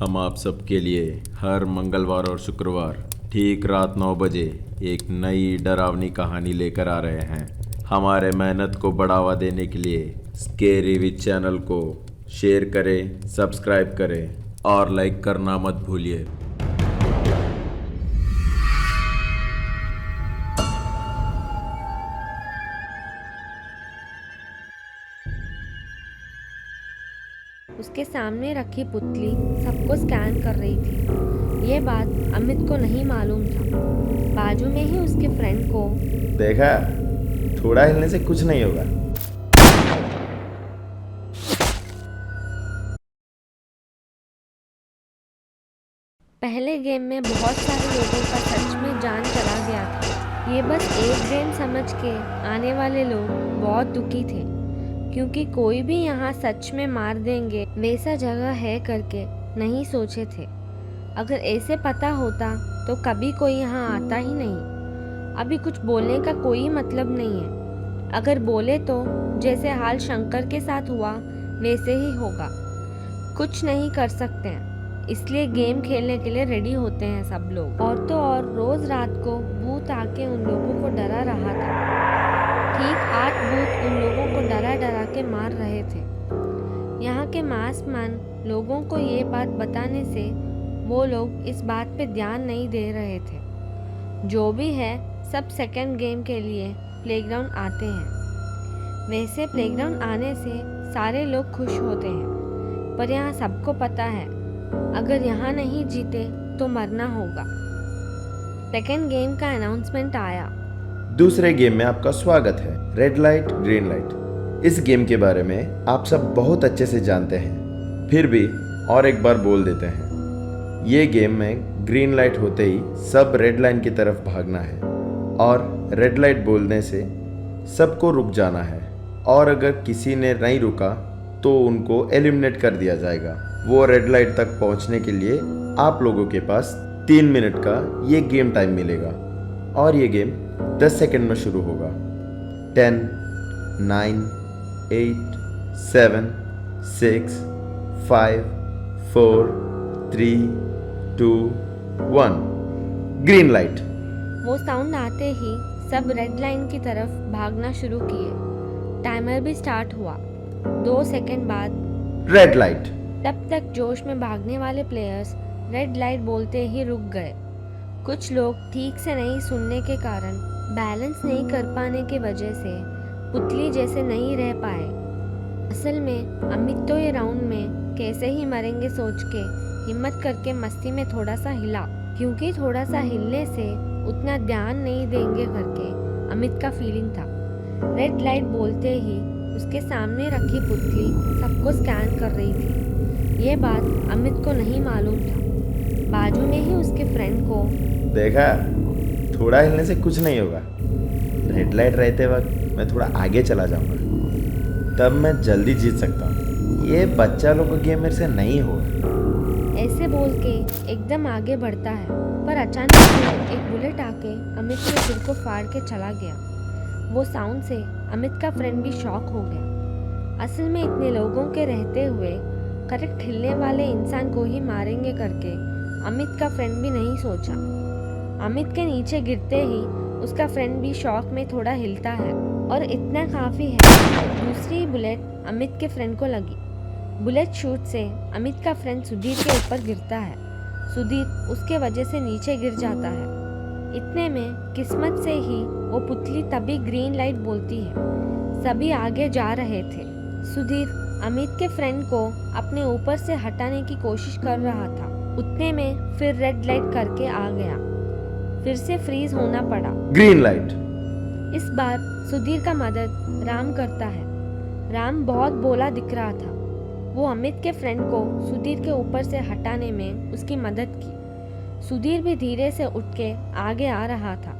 हम आप सबके लिए हर मंगलवार और शुक्रवार ठीक रात 9 बजे एक नई डरावनी कहानी लेकर आ रहे हैं। हमारे मेहनत को बढ़ावा देने के लिए स्केरी विद चैनल को शेयर करें, सब्सक्राइब करें और लाइक करना मत भूलिए। उसके सामने रखी पुतली सबको स्कैन कर रही थी। ये बात अमित को नहीं मालूम था। बाजू में ही उसके फ्रेंड को देखा, थोड़ा हिलने से कुछ नहीं होगा। पहले गेम में बहुत सारे लोगों का सच में जान चला गया था। ये बस एक गेम समझ के आने वाले लोग बहुत दुखी थे, क्योंकि कोई भी यहाँ सच में मार देंगे वैसा जगह है करके नहीं सोचे थे। अगर ऐसे पता होता तो कभी कोई यहाँ आता ही नहीं। अभी कुछ बोलने का कोई मतलब नहीं है। अगर बोले तो जैसे हाल शंकर के साथ हुआ वैसे ही होगा। कुछ नहीं कर सकते हैं, इसलिए गेम खेलने के लिए रेडी होते हैं सब लोग। और तो और रोज रात को भूत आके उन लोगों को डरा रहा था। ठीक 8 भूत उन लोगों को डरा डरा के मार रहे थे। यहाँ के मास्कमैन लोगों को ये बात बताने से वो लोग इस बात पे ध्यान नहीं दे रहे थे। जो भी है, सब सेकंड गेम के लिए प्लेग्राउंड आते हैं। वैसे प्लेग्राउंड आने से सारे लोग खुश होते हैं, पर यहाँ सबको पता है अगर यहाँ नहीं जीते तो मरना होगा। सेकंड गेम का अनाउंसमेंट आया। दूसरे गेम में आपका स्वागत है, रेड लाइट ग्रीन लाइट। इस गेम के बारे में आप सब बहुत अच्छे से जानते हैं, फिर भी और एक बार बोल देते हैं। ये गेम में ग्रीन लाइट होते ही सब रेड लाइन की तरफ भागना है और रेड लाइट बोलने से सबको रुक जाना है, और अगर किसी ने नहीं रुका तो उनको एलिमिनेट कर दिया जाएगा। वो रेड लाइट तक पहुंचने के लिए आप लोगों के पास 3 मिनट का ये गेम टाइम मिलेगा, और ये गेम 10 सेकंड में शुरू होगा। 10, 9, 8, 7, 6, 5, 4, 3, 2, 1। Green light. वो साउंड आते ही सब रेड लाइन की तरफ भागना शुरू किए। टाइमर भी स्टार्ट हुआ। 2 सेकंड बाद रेड लाइट। तब तक जोश में भागने वाले प्लेयर्स रेड लाइट बोलते ही रुक गए। कुछ लोग ठीक से नहीं सुनने के कारण, बैलेंस नहीं कर पाने की वजह से पुतली जैसे नहीं रह पाए। असल में अमित तो ये राउंड में कैसे ही मरेंगे सोच के हिम्मत करके मस्ती में थोड़ा सा हिला, क्योंकि थोड़ा सा हिलने से उतना ध्यान नहीं देंगे करके अमित का फीलिंग था। रेड लाइट बोलते ही उसके सामने रखी पुतली सबको स्कैन कर रही थी। ये बात अमित को नहीं मालूम था। बाजू में ही उसके फ्रेंड को देखा, थोड़ा हिलने से कुछ नहीं होगा। रेड लाइट रहते वक्त मैं थोड़ा आगे चला जाऊंगा, तब मैं जल्दी जीत सकता हूँ। ये बच्चा लोग का गेम मेरे से नहीं होगा। ऐसे बोल के एकदम आगे बढ़ता है, पर अचानक एक बुलेट आके अमित के सिर को फाड़ के चला गया। वो साउंड से अमित का फ्रेंड भी शॉक हो गया। असल में इतने लोगों के रहते हुए करेक्ट हिलने वाले इंसान को ही मारेंगे करके अमित का फ्रेंड भी नहीं सोचा। अमित के नीचे गिरते ही उसका फ्रेंड भी शॉक में थोड़ा हिलता है, और इतना काफ़ी है। दूसरी बुलेट अमित के फ्रेंड को लगी। बुलेट शूट से अमित का फ्रेंड सुधीर के ऊपर गिरता है। सुधीर उसके वजह से नीचे गिर जाता है। इतने में किस्मत से ही वो पुतली तभी ग्रीन लाइट बोलती है। सभी आगे जा रहे थे। सुधीर अमित के फ्रेंड को अपने ऊपर से हटाने की कोशिश कर रहा था। उतने में फिर रेड लाइट करके आ गया। फिर से फ्रीज होना पड़ा। Green light. इस बार सुधीर का मदद राम करता है। राम बहुत भोला दिख रहा था। वो अमित के फ्रेंड को सुधीर के ऊपर से हटाने में उसकी मदद की। सुधीर भी धीरे से उठ के आगे आ रहा था।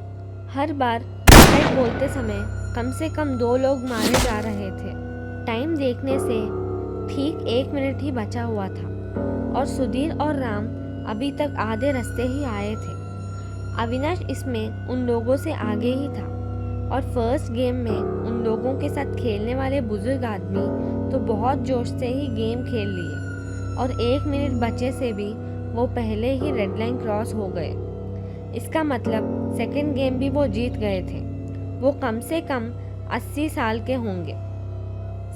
हर बार लाइट बोलते समय कम से कम 2 लोग मारे जा रहे थे। टाइम देखने से ठीक 1 मिनट ही बचा हुआ था, और सुधीर और राम अभी तक आधे रास्ते ही आए थे। अविनाश इसमें उन लोगों से आगे ही था, और फर्स्ट गेम में उन लोगों के साथ खेलने वाले बुजुर्ग आदमी तो बहुत जोश से ही गेम खेल लिए। और 1 मिनट बचे से भी वो पहले ही रेड लाइन क्रॉस हो गए। इसका मतलब सेकंड गेम भी वो जीत गए थे। वो कम से कम 80 साल के होंगे।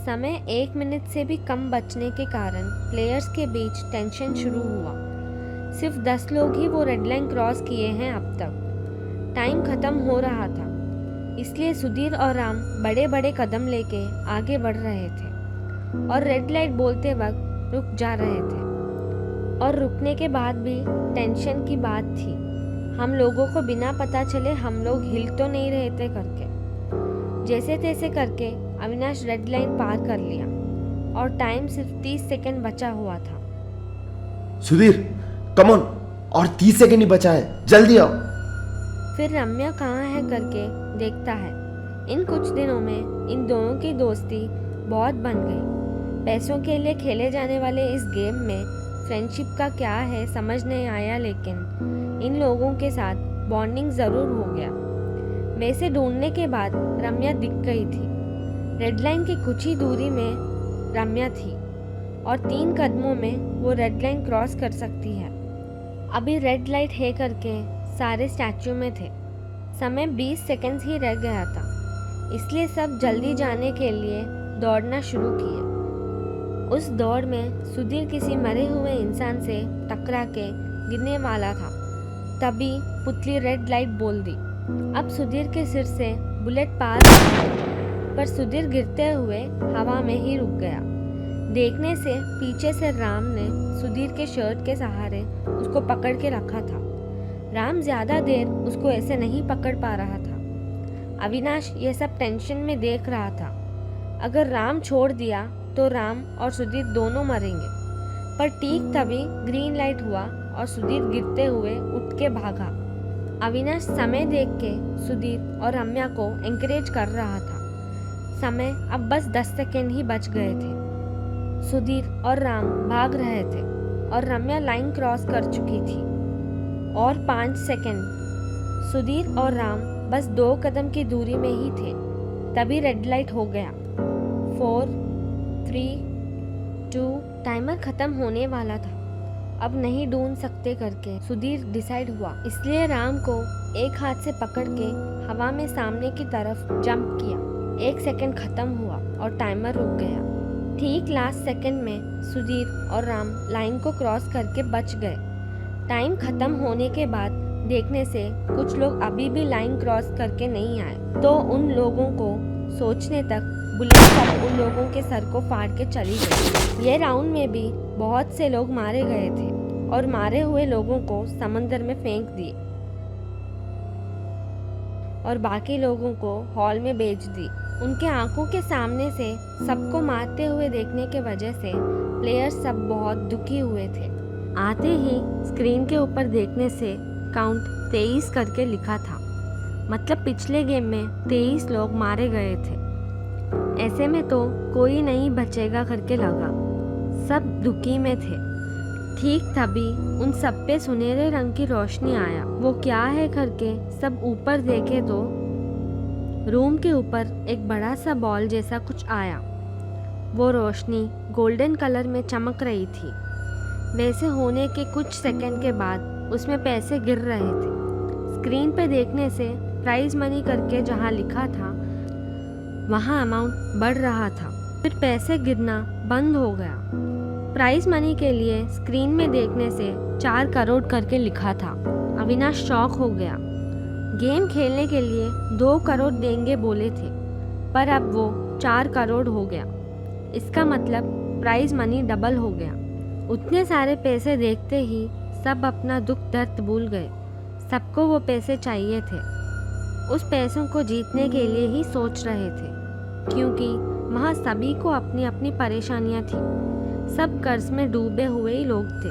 समय 1 मिनट से भी कम बचने के कारण प्लेयर्स के बीच टेंशन शुरू हुआ। सिर्फ 10 लोग ही वो रेड लाइन क्रॉस किए हैं अब तक। टाइम ख़त्म हो रहा था, इसलिए सुधीर और राम बड़े बड़े कदम लेके आगे बढ़ रहे थे और रेड लाइट बोलते वक्त रुक जा रहे थे। और रुकने के बाद भी टेंशन की बात थी, हम लोगों को बिना पता चले हम लोग हिल तो नहीं रहे थे करके। जैसे तैसे करके अविनाश रेड लाइन पार कर लिया और टाइम सिर्फ 30 सेकंड बचा हुआ था। सुधीर कम ऑन, और 30 सेकंड ही बचा है, जल्दी आओ। फिर रम्या कहाँ है करके देखता है। इन कुछ दिनों में इन दोनों की दोस्ती बहुत बन गई। पैसों के लिए खेले जाने वाले इस गेम में फ्रेंडशिप का क्या है समझ नहीं आया, लेकिन इन लोगों के साथ बॉन्डिंग ज़रूर हो गया। वैसे ढूंढने के बाद रम्या दिख गई थी। रेड लाइन की कुछ ही दूरी में रम्या थी और 3 कदमों में वो रेड लाइन क्रॉस कर सकती है। अभी रेड लाइट है करके सारे स्टैचू में थे। समय 20 सेकंड्स ही रह गया था, इसलिए सब जल्दी जाने के लिए दौड़ना शुरू किया। उस दौड़ में सुधीर किसी मरे हुए इंसान से टकरा के गिरने वाला था। तभी पुतली रेड लाइट बोल दी। अब सुधीर के सिर से बुलेट पार हुआ, पर सुधीर गिरते हुए हवा में ही रुक गया। देखने से पीछे से राम ने सुधीर के शर्ट के सहारे उसको पकड़ के रखा था। राम ज़्यादा देर उसको ऐसे नहीं पकड़ पा रहा था। अविनाश ये सब टेंशन में देख रहा था। अगर राम छोड़ दिया तो राम और सुधीर दोनों मरेंगे। पर ठीक तभी ग्रीन लाइट हुआ और सुधीर गिरते हुए उठ के भागा। अविनाश समय देख के सुधीर और रम्या को एंकरेज कर रहा था। समय अब बस 10 सेकेंड ही बच गए थे। सुधीर और राम भाग रहे थे और रम्या लाइन क्रॉस कर चुकी थी। और 5 सेकेंड। सुधीर और राम बस 2 कदम की दूरी में ही थे। तभी रेड लाइट हो गया। 4, 3, 2 टाइमर खत्म होने वाला था। अब नहीं ढूंढ सकते करके सुधीर डिसाइड हुआ, इसलिए राम को एक हाथ से पकड़ के हवा में सामने की तरफ जंप किया। 1 सेकेंड खत्म हुआ और टाइमर रुक गया। ठीक लास्ट सेकेंड में सुधीर और राम लाइन को क्रॉस करके बच गए। टाइम खत्म होने के बाद देखने से कुछ लोग अभी भी लाइन क्रॉस करके नहीं आए, तो उन लोगों को सोचने तक बुलेट सब उन लोगों के सर को फाड़ के चली गई। ये राउंड में भी बहुत से लोग मारे गए थे और मारे हुए लोगों को समंदर में फेंक दिए और बाकी लोगों को हॉल में बेच दी। उनके आंखों के सामने से सबको मारते हुए देखने के वजह से प्लेयर्स सब बहुत दुखी हुए थे। आते ही स्क्रीन के ऊपर देखने से काउंट 23 करके लिखा था, मतलब पिछले गेम में 23 लोग मारे गए थे। ऐसे में तो कोई नहीं बचेगा करके लगा। सब दुखी में थे। ठीक तभी उन सब पे सुनहरे रंग की रोशनी आया। वो क्या है करके सब ऊपर देखे तो रूम के ऊपर एक बड़ा सा बॉल जैसा कुछ आया। वो रोशनी गोल्डन कलर में चमक रही थी। वैसे होने के कुछ सेकंड के बाद उसमें पैसे गिर रहे थे। स्क्रीन पे देखने से प्राइज मनी करके जहाँ लिखा था वहाँ अमाउंट बढ़ रहा था। फिर पैसे गिरना बंद हो गया। प्राइज मनी के लिए स्क्रीन में देखने से 4 करोड़ करके लिखा था। अविनाश शॉक हो गया। गेम खेलने के लिए 2 करोड़ देंगे बोले थे, पर अब वो 4 करोड़ हो गया। इसका मतलब प्राइज मनी डबल हो गया। उतने सारे पैसे देखते ही सब अपना दुख दर्द भूल गए। सबको वो पैसे चाहिए थे। उस पैसों को जीतने के लिए ही सोच रहे थे, क्योंकि वहाँ सभी को अपनी अपनी परेशानियाँ थी। सब कर्ज में डूबे हुए ही लोग थे।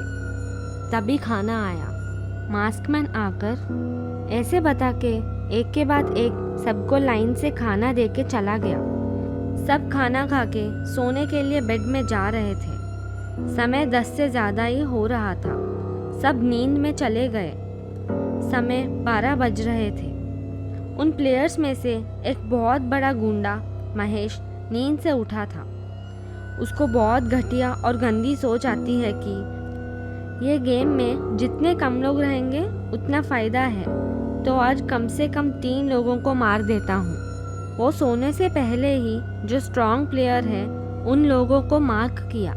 तभी खाना आया। मास्कमैन आकर ऐसे बता के एक के बाद एक सबको लाइन से खाना दे के चला गया। सब खाना खा के सोने के लिए बेड में जा रहे थे। समय 10 से ज़्यादा ही हो रहा था। सब नींद में चले गए। समय 12 बज रहे थे। उन प्लेयर्स में से एक बहुत बड़ा गुंडा महेश नींद से उठा था। उसको बहुत घटिया और गंदी सोच आती है कि ये गेम में जितने कम लोग रहेंगे उतना फ़ायदा है, तो आज कम से कम 3 लोगों को मार देता हूँ। वो सोने से पहले ही जो स्ट्रॉन्ग प्लेयर है उन लोगों को मार्क किया,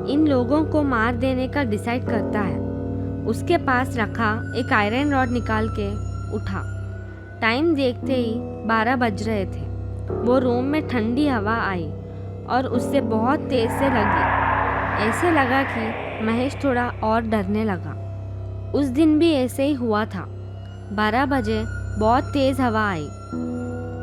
इन लोगों को मार देने का डिसाइड करता है। उसके पास रखा एक आयरन रॉड निकाल के उठा। टाइम देखते ही 12 बज रहे थे। वो रूम में ठंडी हवा आई और उससे बहुत तेज़ से लगी। ऐसे लगा कि महेश थोड़ा और डरने लगा। उस दिन भी ऐसे ही हुआ था। 12 बजे बहुत तेज़ हवा आई।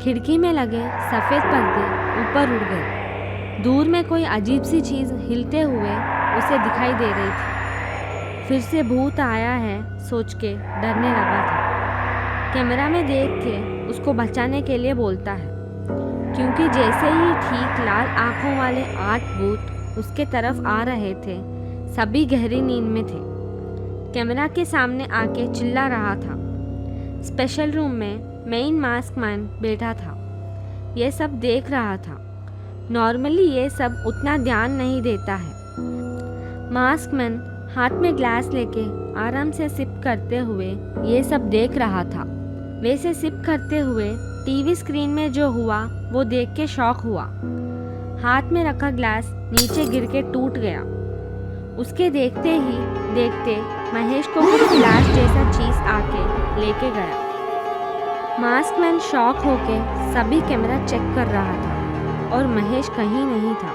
खिड़की में लगे सफ़ेद पर्दे ऊपर उड़ गए। दूर में कोई अजीब सी चीज़ हिलते हुए उसे दिखाई दे रही थी। फिर से भूत आया है सोच के डरने लगा था। कैमरा में देख के उसको बचाने के लिए बोलता है, क्योंकि जैसे ही ठीक लाल आंखों वाले 8 भूत उसके तरफ आ रहे थे, सभी गहरी नींद में थे। कैमरा के सामने आके चिल्ला रहा था। स्पेशल रूम में मेन मास्क मैन बैठा था। ये सब देख रहा था। नॉर्मली ये सब उतना ध्यान नहीं देता है। मास्क मैन हाथ में ग्लास लेके आराम से सिप करते हुए ये सब देख रहा था। वैसे सिप करते हुए टीवी स्क्रीन में जो हुआ वो देख के शॉक हुआ। हाथ में रखा ग्लास नीचे गिर के टूट गया। उसके देखते ही देखते महेश को कुछ फ्लैश जैसा चीज आके लेके गया। मास्क मैन शॉक होके सभी कैमरा चेक कर रहा था और महेश कहीं नहीं था।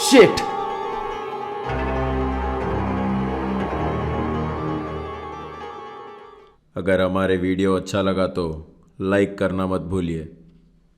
शिट! अगर हमारे वीडियो अच्छा लगा तो लाइक करना मत भूलिए।